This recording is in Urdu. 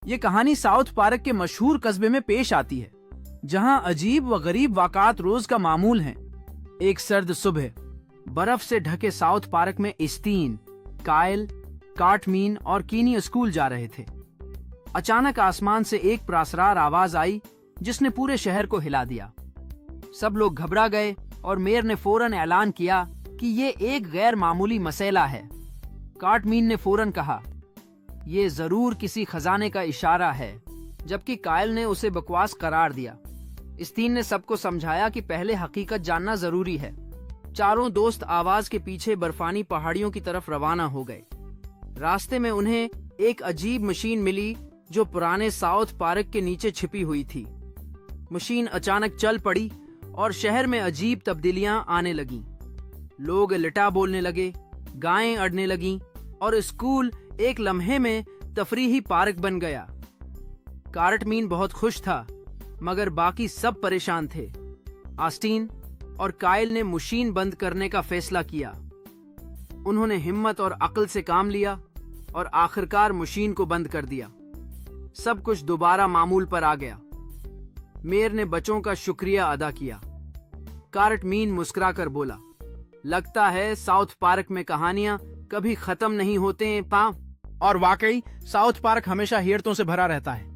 یہ کہانی ساؤتھ پارک کے مشہور قصبے میں پیش آتی ہے، جہاں عجیب و غریب واقعات روز کا معمول ہیں۔ ایک سرد صبح برف سے ڈھکے ساؤتھ پارک میں اسٹین، کائل، کارٹمین اور کینی اسکول جا رہے تھے۔ اچانک آسمان سے ایک پراسرار آواز آئی جس نے پورے شہر کو ہلا دیا۔ سب لوگ گھبرا گئے اور میئر نے فوراً اعلان کیا کہ یہ ایک غیر معمولی مسئلہ ہے۔ کارٹمین نے فوراً کہا، یہ ضرور کسی خزانے کا اشارہ ہے، جبکہ کائل نے اسے بکواس قرار دیا۔ اسٹین نے سب کو سمجھایا کہ پہلے حقیقت جاننا ضروری ہے۔ چاروں دوست آواز کے پیچھے برفانی پہاڑیوں کی طرف روانہ ہو گئے۔ راستے میں انہیں ایک عجیب مشین ملی جو پرانے ساؤتھ پارک کے نیچے چھپی ہوئی تھی۔ مشین اچانک چل پڑی اور شہر میں عجیب تبدیلیاں آنے لگیں۔ لوگ لٹا بولنے لگے، گائیں اڑنے لگیں اور اسکول ایک لمحے میں تفریحی پارک بن گیا۔ کارٹمین بہت خوش تھا، مگر باقی سب پریشان تھے۔ آسٹین اور کائل نے مشین بند کرنے کا فیصلہ کیا۔ انہوں نے ہمت اور عقل سے کام لیا اور آخرکار مشین کو بند کر دیا۔ سب کچھ دوبارہ معمول پر آ گیا۔ میئر نے بچوں کا شکریہ ادا کیا۔ کارٹمین مسکرا کر بولا، لگتا ہے ساؤتھ پارک میں کہانیاں کبھی ختم نہیں ہوتے ہیں۔ اور واقعی ساؤتھ پارک ہمیشہ حیرتوں سے بھرا رہتا ہے۔